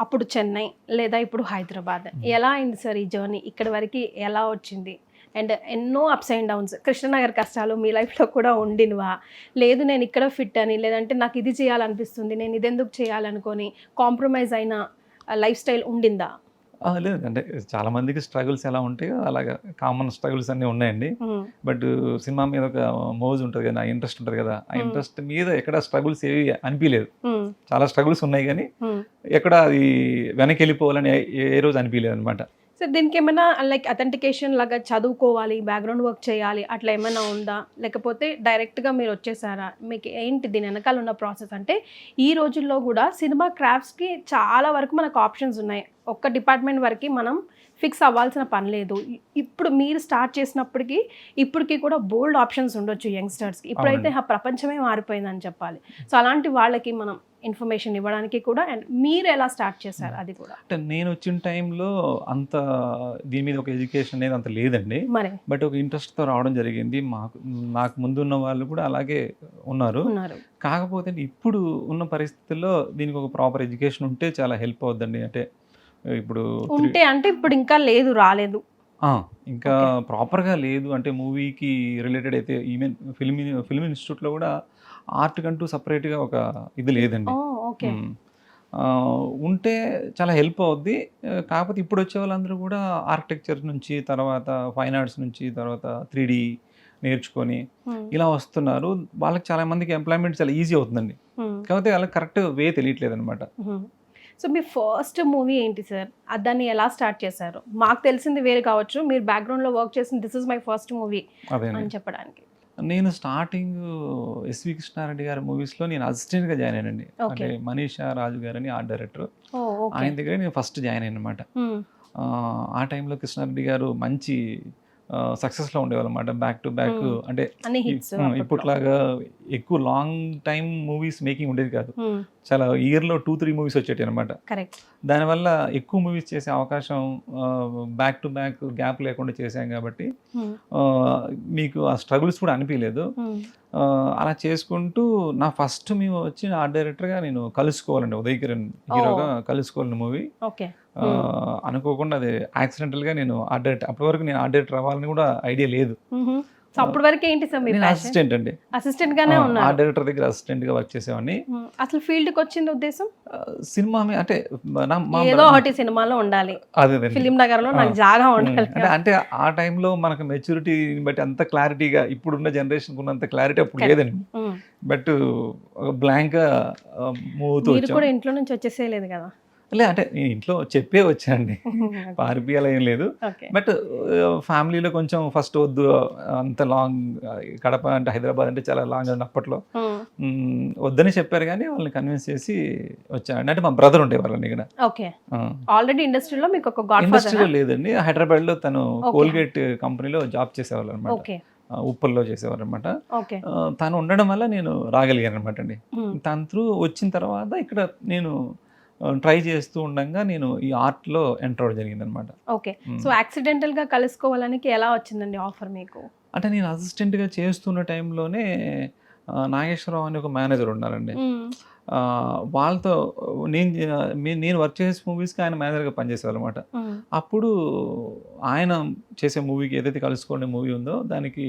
అప్పుడు చెన్నై లేదా ఇప్పుడు హైదరాబాద్ ఎలా అయింది సార్ ఈ జర్నీ ఇక్కడి వరకు ఎలా వచ్చింది అండ్ ఎన్నో అప్స్ అండ్ డౌన్స్ కృష్ణనగర్ కష్టాలు మీ లైఫ్లో కూడా ఉండినవా లేదు నేను ఇక్కడ ఫిట్ అని లేదంటే నాకు ఇది చేయాలనిపిస్తుంది నేను ఇది ఎందుకు చేయాలనుకొని కాంప్రమైజ్ అయిన లైఫ్ స్టైల్ ఉండిందా? లేదు అంటే చాలా మందికి స్ట్రగుల్స్ ఎలా ఉంటాయో అలాగా కామన్ స్ట్రగుల్స్ అన్నీ ఉన్నాయండి. బట్ సినిమా మీద ఒక మోజ్ ఉంటుంది కదా, ఇంట్రెస్ట్ ఉంటుంది కదా, ఆ ఇంట్రెస్ట్ మీద ఎక్కడ స్ట్రగుల్స్ ఏవి అనిపించలేదు. చాలా స్ట్రగుల్స్ ఉన్నాయి కానీ ఎక్కడ అది వెనక్కి వెళ్ళిపోవాలని ఏ రోజు అనిపించలేదు అనమాట. సో దీనికి ఏమైనా లైక్ అథెంటికేషన్ లాగా చదువుకోవాలి బ్యాక్గ్రౌండ్ వర్క్ చేయాలి అట్లా ఏమైనా ఉందా లేకపోతే డైరెక్ట్గా మీరు వచ్చేసారా? మీకు ఏంటి దీని వెనకాల ఉన్న ప్రాసెస్? అంటే ఈ రోజుల్లో కూడా సినిమా క్రాఫ్ట్స్కి చాలా వరకు మనకు ఆప్షన్స్ ఉన్నాయి. ఒక్క డిపార్ట్మెంట్ వరకు మనం ఫిక్స్ అవ్వాల్సిన పని లేదు. ఇప్పుడు మీరు స్టార్ట్ చేసినప్పటికీ ఇప్పటికీ కూడా బోల్డ్ ఆప్షన్స్ ఉండొచ్చు యంగ్స్టర్స్కి. ఇప్పుడైతే ఆ ప్రపంచమే మారిపోయిందని చెప్పాలి. సో అలాంటి వాళ్ళకి మనం ఇన్ఫర్మేషన్ ఇవ్వడానికి కూడా అండ్ మీరు ఎలా స్టార్ట్ చేశారు అది కూడా? అంటే నేను వచ్చిన టైంలో అంత దీని మీద ఒక ఎడ్యుకేషన్ అనేది అంత లేదండి. మరి బట్ ఒక ఇంట్రెస్ట్తో రావడం జరిగింది. నాకు ముందు ఉన్న వాళ్ళు కూడా అలాగే ఉన్నారు. కాకపోతే ఇప్పుడు ఉన్న పరిస్థితుల్లో దీనికి ఒక ప్రాపర్ ఎడ్యుకేషన్ ఉంటే చాలా హెల్ప్ అవుద్దండి. అంటే ఇప్పుడు ఉంటే అంటే ఇప్పుడు ఇంకా లేదు, రాలేదు, ఇంకా ప్రాపర్గా లేదు. అంటే మూవీకి రిలేటెడ్ అయితే ఈవెన్ ఫిల్మ్ ఇన్స్టిట్యూట్లో కూడా ఆర్ట్ కంటూ సపరేట్గా ఒక ఇది లేదండి. ఉంటే చాలా హెల్ప్ అవుద్ది. కాకపోతే ఇప్పుడు వచ్చే వాళ్ళందరూ కూడా ఆర్కిటెక్చర్ నుంచి తర్వాత ఫైన్ ఆర్ట్స్ నుంచి తర్వాత 3D నేర్చుకొని ఇలా వస్తున్నారు. వాళ్ళకి చాలా మందికి ఎంప్లాయ్మెంట్ చాలా ఈజీ అవుతుందండి. కాకపోతే వాళ్ళకి కరెక్ట్ వే తెలియట్లేదు అనమాట. సో మీ ఫస్ట్ మూవీ ఏంటి సార్? దాన్ని ఎలా స్టార్ట్ చేశారు? మాకు తెలిసింది వేరే కావచ్చు, మీరు బ్యాక్గ్రౌండ్లో వర్క్ చేసిన this is my first movie అని చెప్పడానికి. నేను స్టార్టింగ్ ఎస్వి కృష్ణారెడ్డి గారి మూవీస్లో నేను అసిస్టెంట్గా జాయిన్ అయ్యానండి. అంటే మనీషా రాజు గారని ఆర్ట్ డైరెక్టర్, ఆయన దగ్గర నేను ఫస్ట్ జాయిన్ అయ్యాను అనమాట. ఆ టైంలో కృష్ణారెడ్డి గారు మంచి సక్సెస్లో ఉండేవాళ్ళు అనమాట. బ్యాక్ టు బ్యాక్ అంటే ఇప్పట్లాగా ఎక్కువ లాంగ్ టైం మూవీస్ మేకింగ్ ఉండేది కాదు. చాలా ఇయర్లో 2-3 మూవీస్ వచ్చేటి అనమాట. దానివల్ల ఎక్కువ మూవీస్ చేసే అవకాశం బ్యాక్ టు బ్యాక్ గ్యాప్ లేకుండా చేశాం కాబట్టి మీకు ఆ స్ట్రగుల్స్ కూడా అనిపించలేదు. అలా చేసుకుంటూ నా ఫస్ట్ మేము వచ్చిన ఆర్ట్ డైరెక్టర్గా నేను కలుసుకోవాలండి, ఉదయ్ కిరణ్ హీరోగా కలుసుకోవాలని మూవీ. అనుకోకుండా అది యాక్సిడెంటల్గా నేను ఆర్ట్ డైరెక్టర్, అప్పటి వరకు నేను ఆర్ట్ డైరెక్టర్ అవ్వాలని కూడా ఐడియా లేదు. అప్పటి వరకు ఏంటి సార్? నేను అసిస్టెంట్ అండి, అసిస్టెంట్ గానే ఉన్నా. ఆర్ట్ డైరెక్టర్ దగ్గర అసిస్టెంట్ గా వర్క్ చేసేవాడిని. అసలు ఫీల్డ్ కి వచ్చింది ఉద్దేశం సినిమా అంటే ఏదో ఒకటి సినిమాలో ఉండాలి, ఫిలిం నగర్ లో నాకు జాగా ఉండాలి. అంటే ఆ టైంలో మనకు మెచ్యూరిటీ బట్టి అంత క్లారిటీగా ఇప్పుడున్న జనరేషన్ ఉన్నంత క్లారిటీ అప్పుడు లేదండి. బట్ బ్లాంక్ గా మూవ్ అవుతూ మీరు కూడా ఇంట్లో నుంచి వచ్చేసేయలేదు కదా? లే, అంటే నేను ఇంట్లో చెప్పే వచ్చానండి, పారిపోయాల ఏం లేదు. బట్ ఫ్యామిలీలో కొంచెం ఫస్ట్ వద్దు, అంత లాంగ్, కడప అంటే హైదరాబాద్ అంటే చాలా లాంగ్ అండి అప్పట్లో, వద్దని చెప్పారు కానీ వాళ్ళని కన్విన్స్ చేసి వచ్చానండి. అంటే మా బ్రదర్ ఉండేవాళ్ళండి ఇక్కడ. ఆల్రెడీ ఇండస్ట్రీలో మీకు ఒక ఇండస్ట్రీలో లేదండి, హైదరాబాద్లో తను కోల్గేట్ కంపెనీలో జాబ్ చేసేవాళ్ళు అనమాట, ఉప్పల్లో చేసేవారు అనమాట. తను ఉండడం వల్ల నేను రాగలిగాను అనమాట అండి. తన త్రూ వచ్చిన తర్వాత ఇక్కడ నేను ట్రై చేస్తూ ఉండగా నేను ఈ ఆర్ట్లో ఎంటర్ అవ్వడం జరిగింది అనమాట. ఓకే, సో యాక్సిడెంటల్గా కలుసుకోవాలని ఎలా వచ్చిందండి ఆఫర్ మీకు? అంటే నేను అసిస్టెంట్గా చేస్తున్న టైంలోనే నాగేశ్వరరావు అని ఒక మేనేజర్ ఉన్నారండి. వాళ్ళతో నేను వర్క్ చేసే మూవీస్కి ఆయన మేనేజర్గా పనిచేసేవాళ్ళు అనమాట. అప్పుడు ఆయన చేసే మూవీకి ఏదైతే కలుసుకోండి మూవీ ఉందో దానికి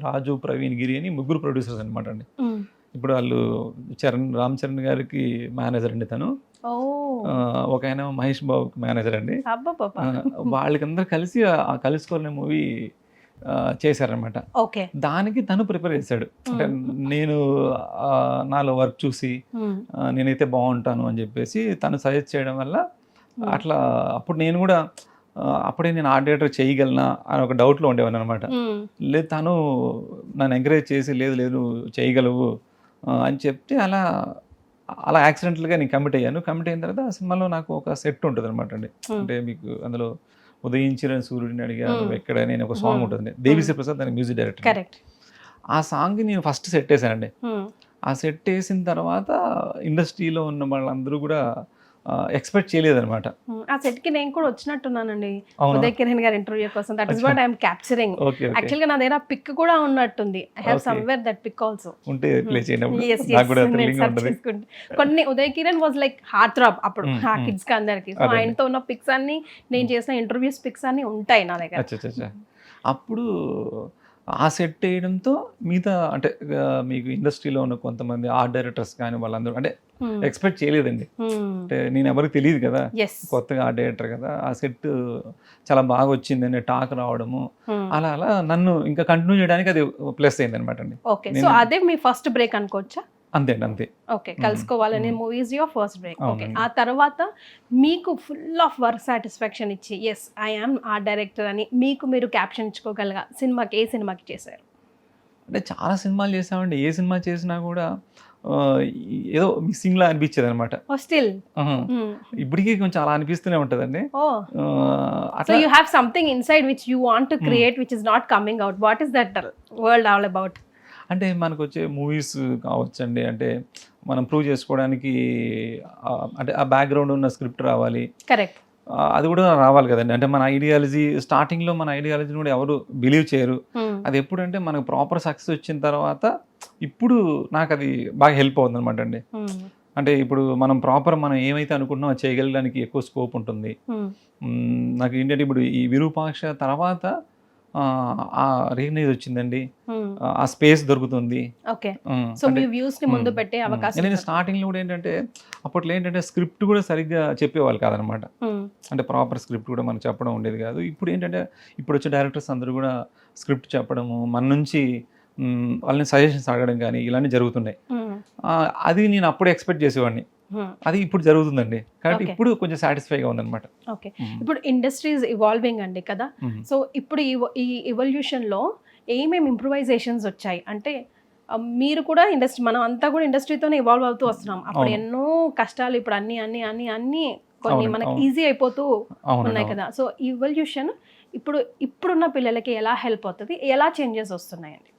రాజు, ప్రవీణ్, గిరి అని ముగ్గురు ప్రొడ్యూసర్స్ అనమాట అండి. ఇప్పుడు వాళ్ళు రామ్ చరణ్ గారికి మేనేజర్ అండి తను, ఒక ఆయన మహేష్ బాబుకి మేనేజర్ అండి. వాళ్ళకందరూ కలిసి ఆ కలుసుకోవాలనే మూవీ చేశారనమాట. దానికి తను ప్రిపేర్ చేశాడు. అంటే నేను నాలో వర్క్ చూసి నేనైతే బాగుంటాను అని చెప్పేసి తను సజెస్ట్ చేయడం వల్ల అట్లా అప్పుడు నేను కూడా అప్పుడే నేను ఆర్ట్ డైరెక్టర్ చేయగలనా అని ఒక డౌట్లో ఉండేవాను అనమాట. లేదు, తను నన్ను ఎంకరేజ్ చేసి లేదు లేదు చేయగలవు అని చెప్తే అలా యాక్సిడెంటల్గా నేను కమిట్ అయ్యాను. కమిట్ అయిన తర్వాత ఆ సినిమాలో నాకు ఒక సెట్ ఉంటుంది అనమాట అండి. అంటే మీకు అందులో ఉదయించిన సూర్యుడిని అడిగాను ఎక్కడ నేను ఒక సాంగ్ ఉంటుంది, దేవిశ్రీ ప్రసాద్ దానికి మ్యూజిక్ డైరెక్టర్. ఆ సాంగ్కి నేను ఫస్ట్ సెట్ వేసానండి. ఆ సెట్ వేసిన తర్వాత ఇండస్ట్రీలో ఉన్న వాళ్ళందరూ కూడా ఎక్స్పెక్ట్ చేయలేదన్నమాట. ఆ సెట్కి నేను కూడా వచ్చినట్టున్నానండి అవునా? ఉదయ్ కిరణ్ గారి ఇంటర్వ్యూ కోసం. That is what I'm capturing. Okay okay. యాక్చువల్గా నా దగ్గర పిక్ కూడా ఉన్నట్టుంది. I have Okay. Somewhere that pic also. ఉంటే ప్లే చేయండి, Yes, నాకు yes. కూడా నేను థ్రిల్లింగ్ search ఉంటుంది. చేసుకుంటా. కొన్ని Uday Kiran was like heart throb అప్పుడు ఆ కిడ్స్ కి అందరికి. సో అదే. ఆయనతో ఉన్న పిక్స్ అన్ని, నేను చేసిన ఇంటర్వ్యూస్ పిక్స్ అన్ని ఉంటాయి నా దగ్గర. అచ్చా. అప్పుడు ఆ సెట్ వేయడంతో మిగతా అంటే మీకు ఇండస్ట్రీలో ఉన్న కొంతమంది ఆర్ట్ డైరెక్టర్స్ కానీ వాళ్ళందరూ అంటే ఎక్స్పెక్ట్ చేయలేదండి. అంటే నేను ఎవరికి తెలియదు కదా, ఎస్. కొత్తగా ఆర్ట్ డైరెక్టర్ కదా, ఆ సెట్ చాలా బాగా వచ్చిందని టాక్ రావడము అలా అలా నన్ను ఇంకా కంటిన్యూ చేయడానికి అది ప్లస్ అయింది అనమాట అండి. ఓకే, సో అదే మీ ఫస్ట్ బ్రేక్ అనుకోవచ్చా? అంతే అండి, అంతే. ఓకే, కలుసుకోవాలనే movies your first break. Okay, అవునండి. ఆ తర్వాత మీకు ఫుల్ ఆఫ్ వర్క్ సాటిస్ఫాక్షన్ ఇచ్చి yes I am art director అని మీకు మీరు క్యాప్షన్ ఇచ్చుకోగలగా సినిమాకి ఏ సినిమాకి చేశారు? అంటే చాలా సినిమాలు చేసామండి, ఏ సినిమా చేసినా కూడా ఏదో మిస్సింగ్ లా అనిపించేది అనమాట. స్టిల్ ఇప్పటికీ కొంచెం అలా అనిపిస్తూనే ఉంటుందండి. ఓ, సో అట్లా you have something inside which you want to create which is not coming out. What is that world all about? అంటే మనకు వచ్చే మూవీస్ కావచ్చండి, అంటే మనం ప్రూవ్ చేసుకోవడానికి అంటే ఆ బ్యాక్గ్రౌండ్ ఉన్న స్క్రిప్ట్ రావాలి, కరెక్ట్. అది కూడా రావాలి కదండి. అంటే మన ఐడియాలజీ స్టార్టింగ్లో మన ఐడియాలజీని కూడా ఎవరు బిలీవ్ చేయరు. అది ఎప్పుడంటే మనకు ప్రాపర్ సక్సెస్ వచ్చిన తర్వాత ఇప్పుడు నాకు అది బాగా హెల్ప్ అవుతుంది అనమాట అండి. అంటే ఇప్పుడు మనం ఏమైతే అనుకుంటున్నామో అది చేయగలడానికి ఎక్కువ స్కోప్ ఉంటుంది. నాకు ఏంటంటే ఇప్పుడు ఈ విరూపాక్ష తర్వాత ఆ రికగ్నైజ్ వచ్చిందండి, ఆ స్పేస్ దొరుకుతుంది. ఓకే, సో మీ వ్యూస్ ని ముందు పెట్టే అవకాశం. నేను స్టార్టింగ్లో కూడా ఏంటంటే అప్పట్లో ఏంటంటే స్క్రిప్ట్ కూడా సరిగ్గా చెప్పేవాళ్ళు కాదనమాట. అంటే ప్రాపర్ స్క్రిప్ట్ కూడా మనం చెప్పడం ఉండేది కాదు. ఇప్పుడు ఏంటంటే ఇప్పుడు వచ్చే డైరెక్టర్స్ అందరూ కూడా స్క్రిప్ట్ చెప్పడము, మన నుంచి వాళ్ళని సజెషన్స్ అడగడం కానీ ఇలాంటివి జరుగుతున్నాయి. అది నేను అప్పుడు ఎక్స్పెక్ట్ చేసేవాడిని, అది ఇప్పుడు జరుగుతుందండి. కాబట్టి ఇప్పుడు కొంచెం సాటిస్ఫైగా ఉందన్నమాట. ఓకే, ఇప్పుడు ఇండస్ట్రీస్ ఇవాల్వింగ్ అండి కదా. సో ఇప్పుడు ఈ ఎవల్యూషన్లో ఏమేమి ఇంప్రూవైజేషన్స్ వచ్చాయి అంటే మీరు కూడా ఇండస్ట్రీ, మనం అంతా కూడా ఇండస్ట్రీతోనే ఇవాల్వ్ అవుతూ వస్తున్నాం. అప్పుడు ఎన్నో కష్టాలు, ఇప్పుడు అన్ని అన్ని అన్ని అన్ని కొన్ని మనకి ఈజీ అయిపోతూ ఉన్నాయి కదా. సో ఇవల్యూషన్ ఇప్పుడున్న పిల్లలకి ఎలా హెల్ప్ అవుతుంది, ఎలా చేంజెస్ వస్తున్నాయండి?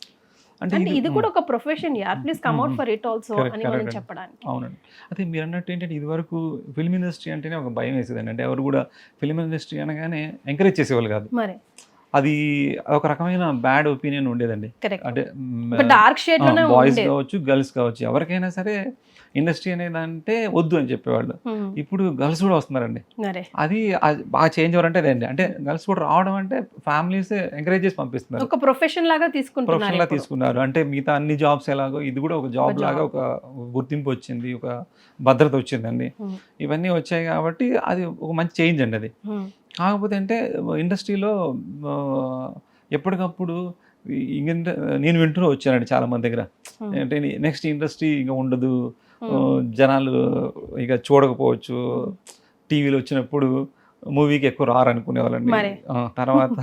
అంటే ఇది కూడా ఒక ప్రొఫెషన్ యార్, please come out for it also అని మనం చెప్పడానికి. అవునండి, అదే మీరు అన్నట్టు ఏంటంటే ఇది వరకు ఫిల్మ్ ఇండస్ట్రీ అంటేనే ఒక భయం వేసేదండి. అంటే ఎవరు కూడా ఫిల్మ్ ఇండస్ట్రీ అనగానే ఎంకరేజ్ చేసేవాళ్ళు కాదు. మరి అది ఒక రకమైన బ్యాడ్ ఒపీనియన్ ఉండేదండి. అంటే డార్క్ షేడ్ లోనే బాయ్స్ కావచ్చు, గర్ల్స్ కావచ్చు, ఎవరికైనా సరే ఇండస్ట్రీ అనేది అంటే వద్దు అని చెప్పేవాళ్ళు. ఇప్పుడు గర్ల్స్ కూడా వస్తున్నారండి. అది బాగా చేంజ్ అవ్వాలంటే అదండి. అంటే గర్ల్స్ కూడా రావడం అంటే ఫ్యామిలీస్ ఎంకరేజ్ చేసి పంపిస్తున్నారు, ఒక ప్రొఫెషన్ లాగా తీసుకున్నారు. అంటే మిగతా అన్ని జాబ్స్ ఎలాగో ఇది కూడా ఒక జాబ్ లాగా ఒక గుర్తింపు వచ్చింది, ఒక భద్రత వచ్చిందండి. ఇవన్నీ వచ్చాయి కాబట్టి అది ఒక మంచి చేంజ్ అండి అది. కాకపోతే అంటే ఇండస్ట్రీలో ఎప్పటికప్పుడు నేను వింటూ వచ్చానండి చాలా మంది దగ్గర, అంటే నెక్స్ట్ ఇండస్ట్రీ ఇంకా ఉండదు, జనాలు ఇక చూడకపోవచ్చు, టీవీలో వచ్చినప్పుడు మూవీకి ఎక్కువ రారనుకునే వాళ్ళండి. తర్వాత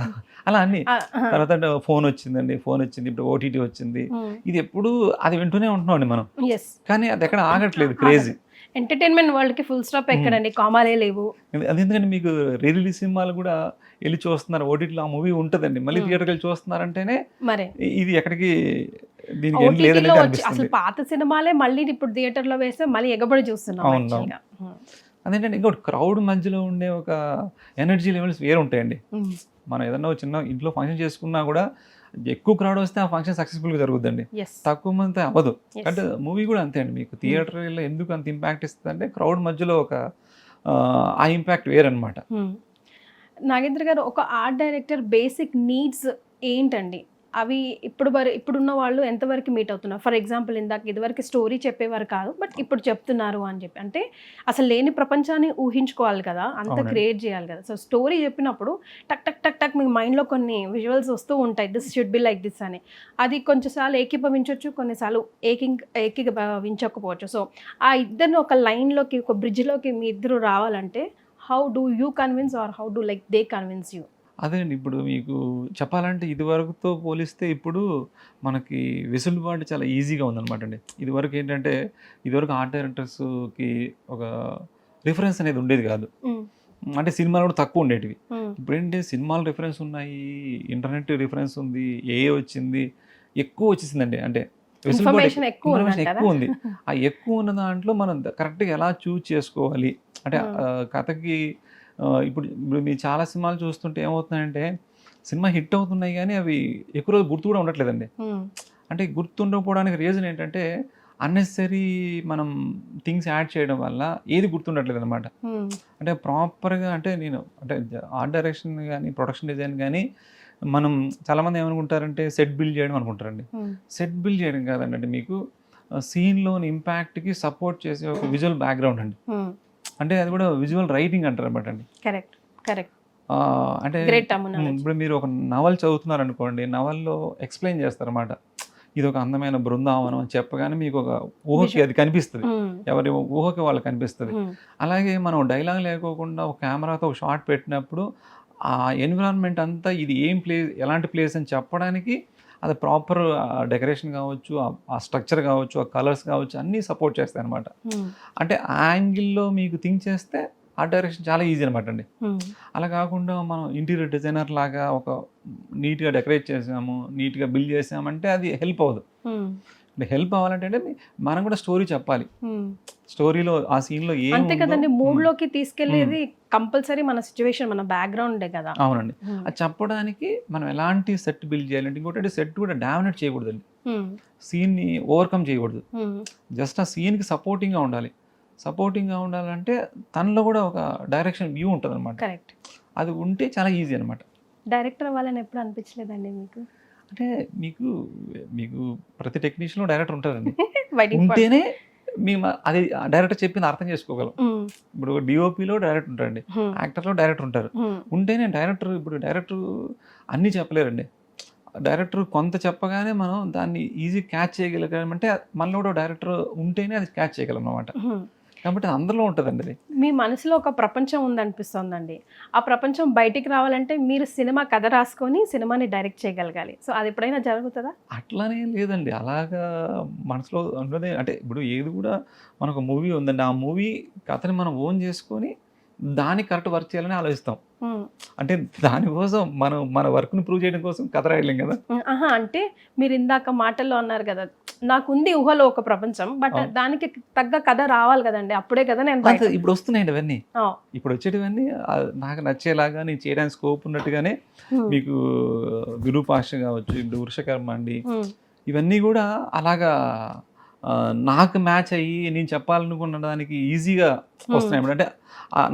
అలా అన్ని తర్వాత ఫోన్ వచ్చిందండి, ఫోన్ వచ్చింది, ఇప్పుడు ఓటీటీ వచ్చింది, ఇది ఎప్పుడు అది వింటూనే ఉంటున్నామండి మనం. కానీ అది ఎక్కడ ఆగట్లేదు, క్రేజీ. ఎంటర్టైన్మెంట్ వరల్డ్ కి ఫుల్ స్టాప్ ఎక్కడండి, కామాలే లేవు. అది ఎందుకంటే మీకు రిలీజ్ సినిమాలు కూడా వెళ్ళి చూస్తున్నారు, ఓటీటీలో ఆ మూవీ ఉంటుందండి, మళ్ళీ థియేటర్కి వెళ్ళి చూస్తున్నారంటేనే ఇది ఎక్కడికి దీనికి ఏం లేదని అనిపిస్తుంది. అసలు పాత సినిమాలే మళ్ళీ ఇప్పుడు థియేటర్ లో వేస్తే మళ్ళీ ఎగబడి చూస్తున్నాం. అదేంటంటే ఇంకోటి క్రౌడ్ మధ్యలో ఉండే ఒక ఎనర్జీ లెవెల్స్ వేరు ఉంటాయండి. మనం ఏదన్నా చిన్న ఇంట్లో ఫంక్షన్ చేసుకున్నా కూడా ఎక్కువ క్రౌడ్ వస్తే ఆ ఫంక్షన్ సక్సెస్ఫుల్గా జరుగుద్దండి, తక్కువ మంది అవ్వదు. అంటే మూవీ కూడా అంతే అండి, మీకు థియేటర్లో ఎందుకు అంత ఇంపాక్ట్ ఇస్తుంది అంటే క్రౌడ్ మధ్యలో ఒక ఆ ఇంపాక్ట్ వేరనమాట. నాగేంద్ర గారు, ఒక ఆర్ట్ డైరెక్టర్ బేసిక్ నీడ్స్ ఏంటండి? అవి ఇప్పుడున్న వాళ్ళు ఎంతవరకు మీట్ అవుతున్నారు? ఫర్ ఎగ్జాంపుల్ ఇదివరకు స్టోరీ చెప్పేవారు కాదు, బట్ ఇప్పుడు చెప్తున్నారు అని చెప్పి అంటే అసలు లేని ప్రపంచాన్ని ఊహించుకోవాలి కదా, అంత క్రియేట్ చేయాలి కదా. సో స్టోరీ చెప్పినప్పుడు టక్ టక్ టక్ టక్ మీ మైండ్లో కొన్ని విజువల్స్ వస్తూ ఉంటాయి, this should be like this అని. అది కొంచెంసార్లు ఏకీభవించవచ్చు, కొన్నిసార్లు ఏకీభవించకపోవచ్చు. సో ఆ ఇద్దరిని ఒక లైన్లోకి, ఒక బ్రిడ్జ్లోకి మీ ఇద్దరు రావాలంటే how do you convince or how do like they convince you? అదే అండి, ఇప్పుడు మీకు చెప్పాలంటే ఇదివరకుతో పోలిస్తే ఇప్పుడు మనకి వెసులుబాటు చాలా ఈజీగా ఉందన్నమాట అండి. ఇదివరకు ఏంటంటే ఇదివరకు ఆర్ట్ డైరెక్టర్స్కి ఒక రిఫరెన్స్ అనేది ఉండేది కాదు, అంటే సినిమాలు కూడా తక్కువ ఉండేటివి. ఇప్పుడు ఏంటంటే సినిమాలు రిఫరెన్స్ ఉన్నాయి, ఇంటర్నెట్ రిఫరెన్స్ ఉంది, ఏ వచ్చింది, ఎక్కువ వచ్చేసిందండి. అంటే ఇన్ఫర్మేషన్ ఎక్కువ ఇన్ఫర్మేషన్ ఉందంటారా? ఎక్కువ ఉంది. ఆ ఎక్కువ ఉన్న దాంట్లో మనం కరెక్ట్గా ఎలా చూజ్ చేసుకోవాలి అంటే కథకి ఇప్పుడు ఇప్పుడు మీరు చాలా సినిమాలు చూస్తుంటే ఏమవుతున్నాయంటే సినిమా హిట్ అవుతున్నాయి కానీ అవి ఎక్కువ రోజు గుర్తు కూడా ఉండట్లేదండి. అంటే గుర్తుండకపోవడానికి రీజన్ ఏంటంటే అన్నెసరీ మనం థింగ్స్ యాడ్ చేయడం వల్ల ఏది గుర్తుండట్లేదు అనమాట. అంటే ప్రాపర్గా అంటే నేను అంటే ఆర్ట్ డైరెక్షన్ కానీ ప్రొడక్షన్ డిజైన్ కానీ మనం చాలామంది ఏమనుకుంటారంటే సెట్ బిల్డ్ చేయడం అనుకుంటారండి. సెట్ బిల్డ్ చేయడం కాదండి, అంటే మీకు సీన్లోని ఇంపాక్ట్కి సపోర్ట్ చేసే ఒక విజువల్ బ్యాక్గ్రౌండ్ అండి. అంటే అది కూడా విజువల్ రైటింగ్ అంటారు అనమాట అండి. Correct correct. అంటే ఇప్పుడు మీరు ఒక నవల్ చదువుతున్నారు అనుకోండి, నవల్లో ఎక్స్ప్లెయిన్ చేస్తారన్నమాట. ఇది ఒక అందమైన బృందావనం అని చెప్పగానే మీకు ఒక ఊహకి అది కనిపిస్తుంది, ఎవరి ఊహకి వాళ్ళకి కనిపిస్తుంది. అలాగే మనం డైలాగ్ లేకోకుండా ఒక కెమెరాతో ఒక షాట్ పెట్టినప్పుడు ఆ ఎన్విరాన్మెంట్ అంతా ఇది ఏం ప్లేస్, ఎలాంటి ప్లేస్ అని చెప్పడానికి అది ప్రాపర్ డెకరేషన్ కావచ్చు, ఆ స్ట్రక్చర్ కావచ్చు, ఆ కలర్స్ కావచ్చు అన్నీ సపోర్ట్ చేస్తాయి అనమాట. అంటే ఆ యాంగిల్లో మీకు థింక్ చేస్తే ఆ డైరెక్షన్ చాలా ఈజీ అనమాట అండి. అలా కాకుండా మనం ఇంటీరియర్ డిజైనర్ లాగా ఒక నీట్గా డెకరేట్ చేసాము, నీట్గా బిల్డ్ చేసామంటే అది హెల్ప్ అవ్వదు. అంటే హెల్ప్ అవ్వాలంటే మనం కూడా స్టోరీ చెప్పాలి. స్టోరీలో ఆ సీన్లో అంతే కదండి, మూడ్లోకి తీసుకెళ్లేది కంపల్సరీ మన సిచ్యువేషన్, మన బ్యాక్గ్రౌండే కదా. అవునండి, అది చెప్పడానికి మనం ఎలాంటి సెట్ బిల్డ్ చేయాలంటే ఇంకోటి సెట్ కూడా డామినేట్ చేయకూడదండి, సీన్ని ఓవర్కమ్ చేయకూడదు. జస్ట్ ఆ సీన్కి సపోర్టింగ్గా ఉండాలి. సపోర్టింగ్గా ఉండాలంటే తనలో కూడా ఒక డైరెక్షన్ వ్యూ ఉంటుంది అనమాట. కరెక్ట్. అది ఉంటే చాలా ఈజీ అనమాట. డైరెక్టర్ అవ్వాలని ఎప్పుడు అనిపించలేదండి మీకు? అంటే మీకు మీకు ప్రతి టెక్నీషియన్లో డైరెక్టర్ ఉంటారండి. ఉంటేనే మేము అది డైరెక్టర్ చెప్పింది అర్థం చేసుకోగలం. ఇప్పుడు డిఓపిలో డైరెక్టర్ ఉంటారండి, యాక్టర్లో డైరెక్టర్ ఉంటారు. ఉంటేనే డైరెక్టర్, ఇప్పుడు డైరెక్టర్ అన్నీ చెప్పలేరండి. డైరెక్టర్ కొంత చెప్పగానే మనం దాన్ని ఈజీ క్యాచ్ చేయగలిగామంటే మనలో కూడా డైరెక్టర్ ఉంటేనే అది క్యాచ్ చేయగలం అన్నమాట. కాబట్టి అందులో ఉంటుందండి అది. మీ మనసులో ఒక ప్రపంచం ఉందనిపిస్తుందండి. ఆ ప్రపంచం బయటికి రావాలంటే మీరు సినిమా కథ రాసుకొని సినిమాని డైరెక్ట్ చేయగలగాలి. సో అది ఎప్పుడైనా జరుగుతుందా? అట్లానే లేదండి, అలాగా మనసులో ఉన్నదే. అంటే ఇప్పుడు ఏది కూడా మనకు మూవీ ఉందండి, ఆ మూవీ కథని మనం ఓన్ చేసుకొని దానికి కరెక్ట్ వర్క్ చేయాలని ఆలోచిస్తాం. అంటే దానికోసం మనం మన వర్క్ని ప్రూవ్ చేయడం కోసం కథ రాయలేం కదా. అంటే మీరు ఇందాక మాటల్లో అన్నారు కదా, నాకుంది ఊహలో ఒక ప్రపంచం, బట్ దానికి తగ్గ కథ రావాలి కదండి, అప్పుడే కదా నేను. ఇప్పుడు వస్తున్నాయండి అవన్నీ, ఇప్పుడు వచ్చేటివన్నీ నాకు నచ్చేలాగా నేను చేయడానికి స్కోప్ ఉన్నట్టుగానే మీకు విరూపాక్ష కావచ్చు, ఇప్పుడు వృషకర్మ అండి, ఇవన్నీ కూడా అలాగా నాకు మ్యాచ్ అయ్యి నేను చెప్పాలనుకున్న దానికి ఈజీగా వస్తున్నాయి. అంటే